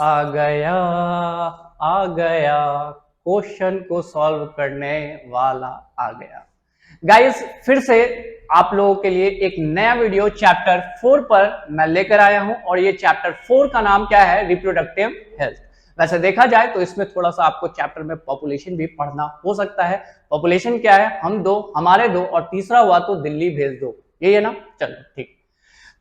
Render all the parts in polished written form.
आ गया आ गया क्वेश्चन को सॉल्व करने वाला आ गया। गाइस फिर से आप लोगों के लिए एक नया वीडियो चैप्टर 4 पर मैं लेकर आया हूं और ये चैप्टर 4 का नाम क्या है? Reproductive health. वैसे देखा जाए तो इसमें थोड़ा सा आपको चैप्टर में पॉपुलेशन भी पढ़ना हो सकता है। पॉपुलेशन क्या है? हम दो, हमारे दो, और तीसरा हुआ तो दिल्ली भेज दो, यही है ना? चलो ठीक।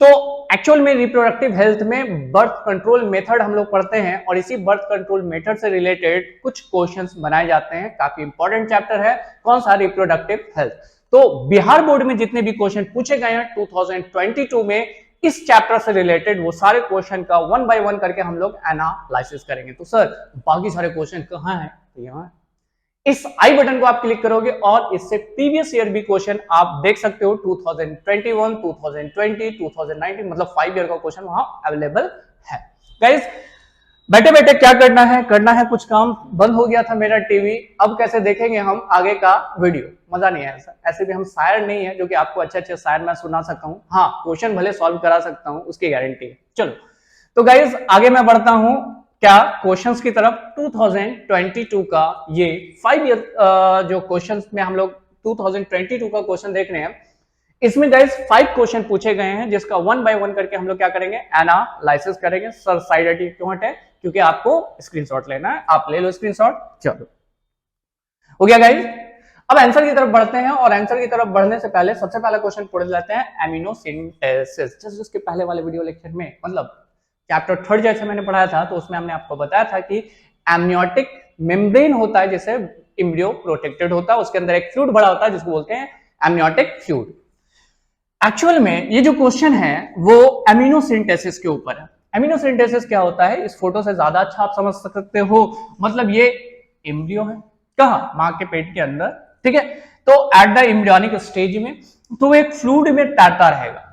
तो एक्चुअल में रिप्रोडक्टिव हेल्थ में बर्थ कंट्रोल मेथड हम लोग पढ़ते हैं और इसी बर्थ कंट्रोल मेथड से रिलेटेड कुछ क्वेश्चंस बनाए जाते हैं। काफी इंपॉर्टेंट चैप्टर है। कौन सा? Reproductive health. तो बिहार बोर्ड में जितने भी क्वेश्चन पूछे गए हैं 2022 में इस चैप्टर से रिलेटेड, वो सारे क्वेश्चन का 1 बाय 1 करके हम लोग एनालिसिस करेंगे। तो सर बाकी सारे क्वेश्चन कहाँ है? तो यहाँ इस आई बटन को आप क्लिक करोगे और इससे प्रीवियस ईयर भी क्वेश्चन आप देख सकते हो। 2021, 2020, 2019 मतलब 5 ईयर का क्वेश्चन वहां अवेलेबल है। गाइस बैठे बैठे क्या करना है? करना है कुछ काम। बंद हो गया था मेरा टीवी, अब कैसे देखेंगे हम आगे का वीडियो? मजा नहीं है ऐसा। ऐसे भी हम शायर नहीं है जो कि आपको अच्छे अच्छे शायर मैं सुना सकता हूँ। हाँ, क्वेश्चन भले सॉल्व करा सकता हूँ, उसकी गारंटी है। चलो तो गाइस आगे मैं बढ़ता हूँ क्या क्वेश्चंस की तरफ। 2022 का ये 5 ईयर जो क्वेश्चंस में हम लोग 2022 का क्वेश्चन देख रहे हैं, इसमें गाइस 5 क्वेश्चन पूछे गए हैं जिसका 1 बाय 1 करके हम लोग क्या करेंगे? एनालिसिस करेंगे। सर साइड हटिए क्यों हटे? क्योंकि आपको स्क्रीनशॉट लेना है, आप ले लो स्क्रीनशॉट। चलो हो गया गाइस। अब आंसर की तरफ बढ़ते हैं और आंसर की तरफ बढ़ने से पहले सबसे पहला क्वेश्चन पढ़ लेते हैं। Amino synthesis. जैसे उसके पहले वाले वीडियो लेक्चर में, मतलब चैप्टर 3 जैसे मैंने पढ़ाया था, तो उसमें हमने आपको बताया था कि एमनियोटिक मेम्ब्रेन होता है जिससे एम्ब्रियो प्रोटेक्टेड होता है, उसके अंदर एक फ्लूइड भरा होता है जिसको बोलते हैं एमनियोटिक फ्लूइड। एक्चुअल में ये जो क्वेश्चन है वो एमिनोसिंथेसिस के ऊपर है। एमिनोसिंथेसिस क्या होता है इस फोटो से ज्यादा अच्छा आप समझ सकते हो। मतलब ये एम्ब्रियो है, कहां? मां के पेट के अंदर, ठीक है। तो एट द एम्ब्रियोनिक स्टेज में तो एक फ्लूइड में तैरता रहेगा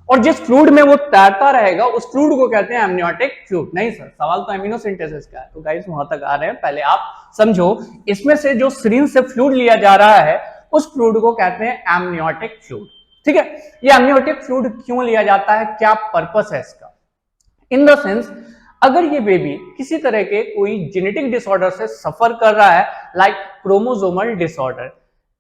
और जिस फ्लूइड में वो तैरता रहेगा उस फ्लूइड को कहते हैं एमनियोटिक फ्लूइड। नहीं सर, सवाल तो एमिनोसिंथेसिस का है। तो गाइस वहां तक आ रहे हैं, पहले आप समझो। इसमें से जो सीरीन से फ्लूइड लिया जा रहा है उस फ्लूइड को कहते हैं एमनियोटिक फ्लूइड, ठीक है। ये एमनियोटिक फ्लूइड क्यों लिया जाता है? क्या पर्पस है इसका? इन द सेंस, अगर ये बेबी किसी तरह के कोई जेनेटिक डिसऑर्डर से सफर कर रहा है, लाइक क्रोमोसोमल डिसऑर्डर,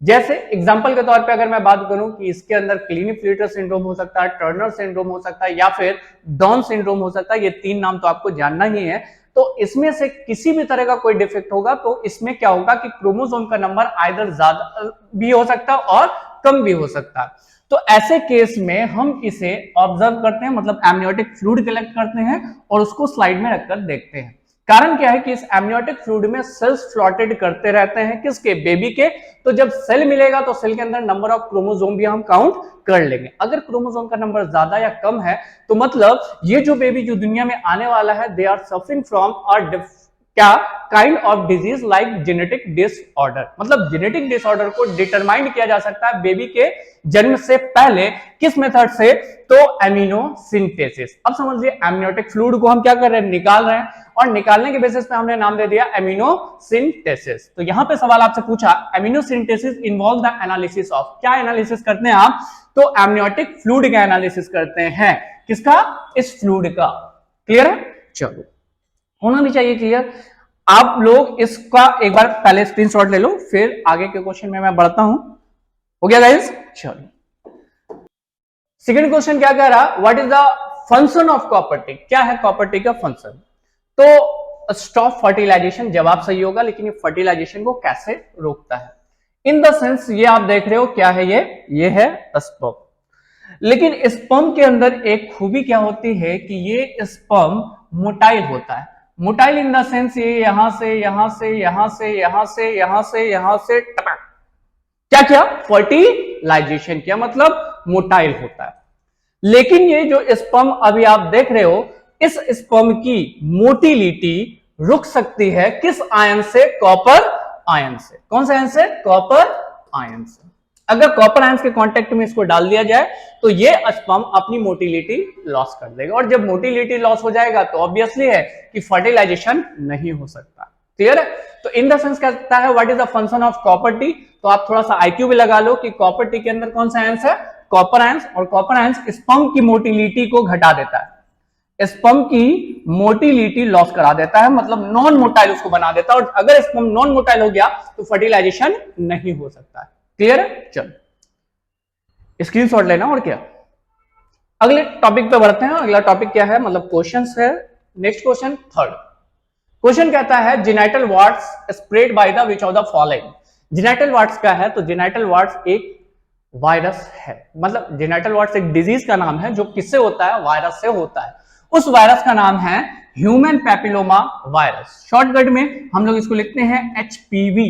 जैसे एग्जांपल के तौर पे अगर मैं बात करूं कि इसके अंदर क्लीनी-फ्लीटर सिंड्रोम हो सकता है, टर्नर सिंड्रोम हो सकता है या फिर डाउन सिंड्रोम हो सकता है, ये 3 नाम तो आपको जानना ही है। तो इसमें से किसी भी तरह का कोई डिफेक्ट होगा तो इसमें क्या होगा कि क्रोमोसोम का नंबर आइदर ज्यादा भी हो सकता है और कम भी हो सकता है। तो ऐसे केस में हम इसे ऑब्जर्व करते हैं, मतलब एमनियोटिक फ्लूइड कलेक्ट करते हैं और उसको स्लाइड में रखकर देखते हैं। कारण क्या है कि इस एमनियोटिक फ्लूइड में सेल्स फ्लोटेड करते रहते हैं, किसके? बेबी के। तो जब सेल मिलेगा तो सेल के अंदर नंबर ऑफ क्रोमोसोम भी हम काउंट कर लेंगे। अगर क्रोमोसोम का नंबर ज्यादा या कम है तो मतलब ये जो बेबी जो दुनिया में आने वाला है, दे आर सफरिंग फ्रॉम क्या kind of disease like genetic disorder. मतलब जेनेटिक डिसऑर्डर को डिटरमाइन किया जा सकता है बेबी के जन्म से पहले, किस मेथड से? तो एमिनोसिंथेसिस। अब समझिए एमनियोटिक फ्लूइड को हम क्या कर रहे हैं? निकाल रहे हैं और निकालने के बेसिस पे हमने नाम दे दिया एमिनोसिंथेसिस। तो यहां पे सवाल आपसे पूछा एमिनोसिंथेसिस इन्वॉल्व द एनालिसिस ऑफ, क्या एनालिसिस करते हैं आप? तो एमनियोटिक फ्लूइड का एनालिसिस करते हैं। किसका? इस फ्लूइड का। क्लियर है? चलो होना भी चाहिए क्लियर। आप लोग इसका एक बार पहले स्क्रीनशॉट ले लो, फिर आगे के क्वेश्चन में मैं बढ़ता हूं। हो गया गाइस? चलो सेकंड क्वेश्चन क्या कह रहा? What is the function of copper T? क्या है कॉपर टी का फंक्शन? तो स्टॉप फर्टिलाइजेशन, जवाब सही होगा। लेकिन ये फर्टिलाइजेशन को कैसे रोकता है? इन द सेंस ये आप देख रहे हो क्या है? ये है स्पर्म। लेकिन स्पर्म के अंदर एक खूबी क्या होती है कि ये स्पर्म मोटाइल होता है। मोटाइल इन द सेंस ये यहां से यहां से यहां से यहां से यहां से यहां से क्या किया? फर्टिलाइजेशन किया, मतलब मोटाइल होता है। लेकिन ये जो स्पर्म अभी आप देख रहे हो, इस स्पर्म की मोटिलिटी रुक सकती है किस आयन से? कॉपर आयन से। कौन से आयन से? कॉपर आयन से। अगर कॉपर आयंस के कांटेक्ट में इसको डाल दिया जाए तो ये स्पर्म अपनी मोटिलिटी लॉस कर देगा और जब मोटिलिटी लॉस हो जाएगा तो ऑब्वियसली है कि फर्टिलाइजेशन नहीं हो सकता। क्लियर है? तो इन द सेंस कहता है what is the function of copper T. तो आप थोड़ा सा आईक्यू भी लगा लो कि कॉपर टी के अंदर कौन सा आयंस है? Copper ions. और कॉपर आयंस स्पर्म की मोटिलिटी को घटा देता है। स्पर्म की मोटिलिटी लॉस करा देता है, मतलब नॉन मोटाइल उसको बना देता है, और अगर स्पर्म नॉन मोटाइल हो गया तो फर्टिलाइजेशन नहीं हो सकता है। क्लियर है? चलो स्क्रीनशॉट लेना। और क्या, अगले टॉपिक पे बढ़ते हैं। अगला टॉपिक क्या है, मतलब क्वेश्चंस है। नेक्स्ट क्वेश्चन, थर्ड क्वेश्चन कहता है genital warts spread by the which of the following. Genital warts क्या है, तो जेनिटल वार्ड्स एक वायरस है, मतलब जेनिटल वार्ड्स एक डिजीज का नाम है जो किससे होता है, वायरस से होता है। उस वायरस का नाम है ह्यूमन पैपिलोमा वायरस। शॉर्टकट में हम लोग इसको लिखते हैं एचपीवी।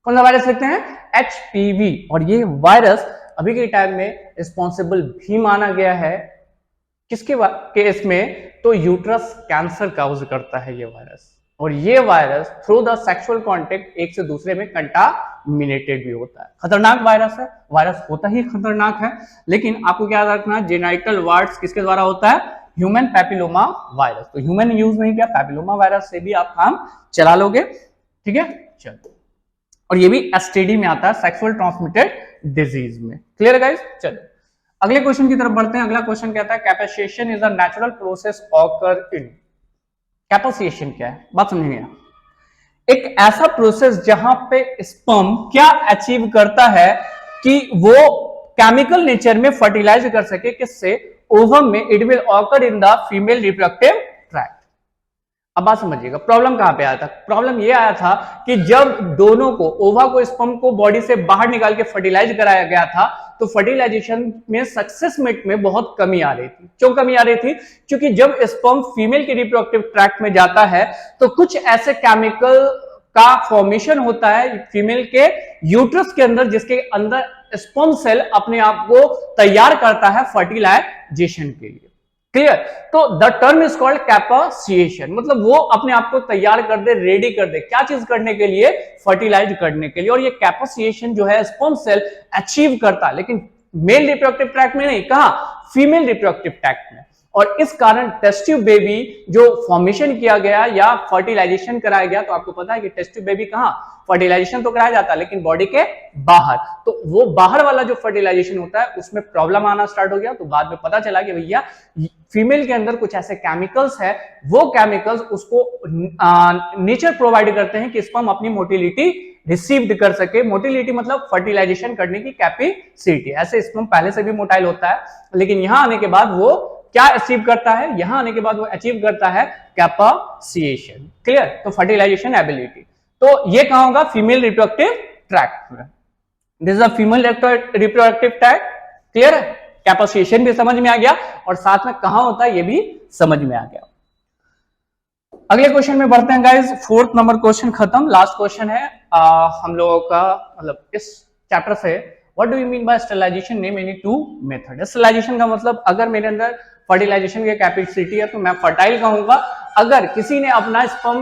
कौन सा वायरस लिखते हैं, एचपीवी। और ये वायरस अभी के टाइम में रिस्पॉन्सिबल भी माना गया है किसके केस में, तो यूट्रस कैंसर काउज करता है ये वायरस। और ये virus through the sexual contact एक से दूसरे में कंटामिनेटेड भी होता है। खतरनाक वायरस है, वायरस होता ही खतरनाक है, लेकिन आपको क्या रखना, जेनिटल वार्ड्स किसके द्वारा होता है, ह्यूमन पैपिलोमा वायरस। तो ह्यूमन यूज नहीं किया, पैपिलोमा वायरस से भी आप काम चला लोगे। ठीक है, चलो। और ये भी एसटीडी में आता है, सेक्सुअल ट्रांसमिटेड डिजीज में। Clear guys? चलो अगले क्वेश्चन की तरफ बढ़ते हैं। अगला क्वेश्चन कहता है capacitation is a natural process occur in. Capacitation क्या है, बात समझिए। एक ऐसा प्रोसेस जहां पे स्पर्म क्या अचीव करता है कि वो केमिकल नेचर में फर्टिलाइज कर सके, किससे, ओवम में। It will occur in the female reproductive tract. अब बात समझिएगा, प्रॉब्लम कहां पे आया था। प्रॉब्लम ये आया था कि जब दोनों को, ओवा को स्पर्म को बॉडी से बाहर निकाल के फर्टिलाइज कराया गया था, तो फर्टिलाइजेशन में सक्सेस रेट में बहुत कमी आ रही थी। क्यों कमी आ रही थी, क्योंकि जब स्पर्म फीमेल के रिप्रोडक्टिव ट्रैक्ट में जाता है तो कुछ ऐसे केमिकल का फॉर्मेशन होता है फीमेल के यूट्रस के अंदर, जिसके अंदर स्पर्म सेल अपने आप को तैयार करता है फर्टिलाइजेशन के लिए। क्लियर? तो द टर्म इज कॉल्ड कैपेसिएशन, मतलब वो अपने आप को तैयार कर दे, रेडी कर दे, क्या चीज करने के लिए, फर्टिलाइज करने के लिए। और ये कैपेसिएशन जो है स्पर्म सेल अचीव करता है, लेकिन मेल रिप्रोडक्टिव ट्रैक्ट में नहीं, कहां, फीमेल रिप्रोडक्टिव ट्रैक्ट में। और इस कारण टेस्ट ट्यूब बेबी जो फॉर्मेशन किया गया या फर्टिलाइजेशन कराया गया, तो आपको पता है कि टेस्ट ट्यूब बेबी कहां, फर्टिलाइजेशन तो कराया जाता है लेकिन बॉडी के बाहर। तो वो बाहर वाला जो फर्टिलाइजेशन होता है उसमें प्रॉब्लम आना स्टार्ट हो गया। तो बाद में पता चला कि भैया फीमेल के अंदर कुछ ऐसे केमिकल्स है, वो केमिकल्स उसको नेचर प्रोवाइड करते हैं कि स्पर्म अपनी मोटिलिटी रिसीव्ड कर सके। मोटिलिटी मतलब फर्टिलाइजेशन करने की कैपेसिटी। ऐसे स्पर्म पहले से भी मोटाइल होता है, लेकिन यहां आने के बाद वो क्या अचीव करता है, यहां आने के बाद वो अचीव करता है कैपेसिएशन। क्लियर? तो फर्टिलाइजेशन एबिलिटी। तो ये कहां होगा, फीमेल रिप्रोडक्टिव ट्रैक्ट में। This is a female reproductive tract. Clear है? कैपेसिएशन भी समझ में आ गया और साथ में कहां होता है ये भी समझ में आ गया। अगले क्वेश्चन में बढ़ते हैं गाइस। फोर्थ नंबर क्वेश्चन खत्म, लास्ट क्वेश्चन है हम लोगों का, मतलब इस चैप्टर से। What do you mean by sterilization, name any two method. Sterilization का मतलब, अगर मेरे अंदर फर्टिलाइजेशन की कैपेसिटी है तो मैं फर्टाइल कहूंगा। अगर किसी ने अपना स्पर्म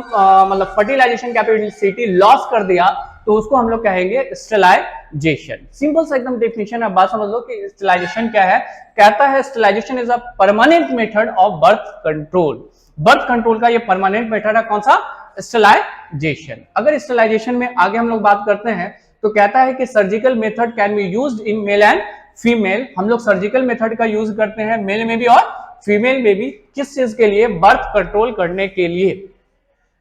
मतलब फर्टिलाइजेशन कैपेसिटी लॉस कर दिया तो उसको हम लोग कहेंगे स्टेरिलाइजेशन। सिंपल सा एकदम डेफिनेशन है, बात समझ लो कि स्टेरिलाइजेशन क्या है। कहता है sterilization is a permanent method of birth control. Birth control का ये परमानेंट मेथड है, कौन सा, स्टेरिलाइजेशन। अगर स्टेरिलाइजेशन में आगे हम लोग बात करते हैं तो कहता है कि surgical method can be used in male and female. हम लोग सर्जिकल मेथड का यूज करते हैं मेल में भी और फीमेल में भी। किस चीज के लिए, बर्थ कंट्रोल करने के लिए।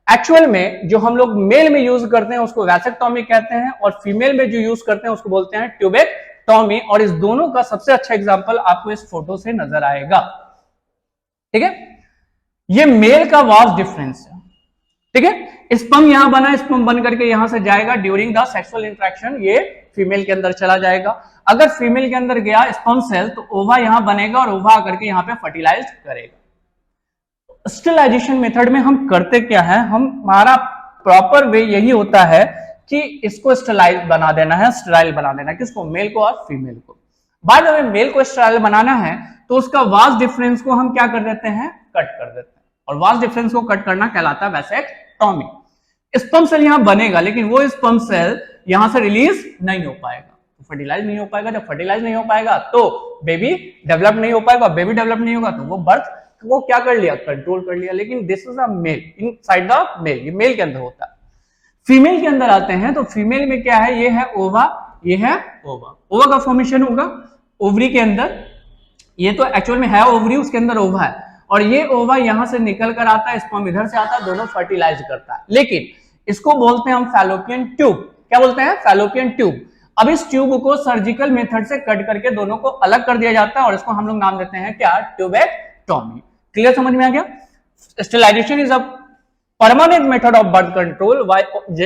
एक्चुअल में जो हम लोग मेल में यूज करते हैं उसको वैसेक्टॉमी कहते हैं, और फीमेल में जो यूज करते हैं उसको बोलते हैं ट्यूबेक्टॉमी। और इस दोनों का सबसे अच्छा एग्जांपल आपको इस फोटो से नजर आएगा। ठीक है, ये मेल का वास्ट डिफरेंस है। ठीक है, स्पर्म यहां बना, स्पर्म बन करके यहां से जाएगा ड्यूरिंग द सेक्सुअल इंटरेक्शन, ये फीमेल के अंदर चला जाएगा। अगर फीमेल के अंदर गया स्पर्म सेल तो ओवा यहां बनेगा और ओवा आकर के यहां पे फर्टिलाइज करेगा। स्टेरिलाइजेशन मेथड में हम करते क्या है, हमारा प्रॉपर वे यही होता है कि इसको स्टेराइल बना देना है, स्टेराइल बना देना है। किसको, मेल को और फीमेल को। बाद में मेल को स्टेराइल बनाना है तो उसका वास्ट डिफरेंस को हम क्या कर देते हैं, कट कर देते हैं। और वास्ट डिफरेंस को कट करना कहलाता है वैसेक्टॉमी। स्पर्म सेल यहां बनेगा लेकिन वो स्पर्म सेल यहां से रिलीज नहीं हो पाएगा, तो फर्टिलाइज नहीं हो पाएगा। जब फर्टिलाइज नहीं हो पाएगा तो बेबी डेवलप नहीं हो पाएगा, बेबी डेवलप नहीं होगा तो वो बर्थ को क्या कर लिया, कंट्रोल कर लिया। लेकिन this is a male, inside the male, ये मेल के अंदर होता है। फीमेल के अंदर आते हैं तो फीमेल में क्या है, ये है ओवा, ये है ओवा। ओवा का फॉर्मेशन होगा ओवरी के अंदर, ये तो एक्चुअल में है ओवरी, उसके अंदर ओवा है। और ये ओवा यहां से निकल कर आता है, स्पर्म इधर से आता है, दोनों फर्टिलाइज करता है। लेकिन इसको बोलते हैं हम फैलोपियन ट्यूब। क्या बोलते हैं? Fallopian tube. अब इस ट्यूब को सर्जिकल मेथड से कट करके दोनों को अलग कर दिया जाता है और इसको हम लोग नाम देते हैं क्या? ट्यूबेक्टोमी। क्लियर, समझ में आ गया? Sterilization is a permanent method of birth control.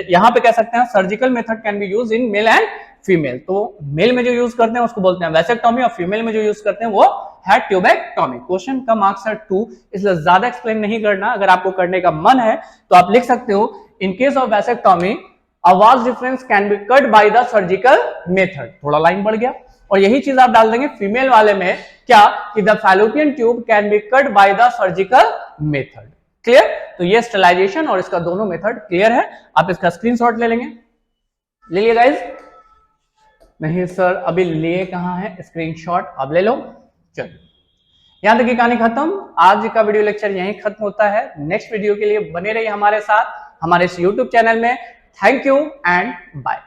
यहां पे कह सकते हैं surgical method can be use in male and female. तो मेल में जो यूज करते हैं उसको बोलते हैं वैसेक्टोमी और फीमेल में जो यूज करते हैं वो है ट्यूबेक्टोमी। क्वेश्चन का मार्क्स है 2, इसलिए ज्यादा एक्सप्लेन नहीं करना। अगर आपको करने का मन है तो आप लिख सकते हो in case of vasectomy a vast difference can be cut by the surgical method। थोड़ा लाइन बढ़ गया और यही चीज आप डाल देंगे फीमेल वाले में, क्या कि the fallopian tube can be cut by the surgical method। Clear? तो ये स्टेरिलाइजेशन और इसका दोनों मेथड क्लियर है। आप इसका स्क्रीनशॉट ले लेंगे। ले लिए गाइस? नहीं सर अभी लिए कहां है स्क्रीनशॉट, अब ले लो। चलो यहां तक की कहानी खत्म। आज का वीडियो लेक्चर यहीं खत्म होता है। नेक्स्ट वीडियो के लिए बने रहिए हमारे साथ हमारे इस YouTube चैनल में। Thank you and bye.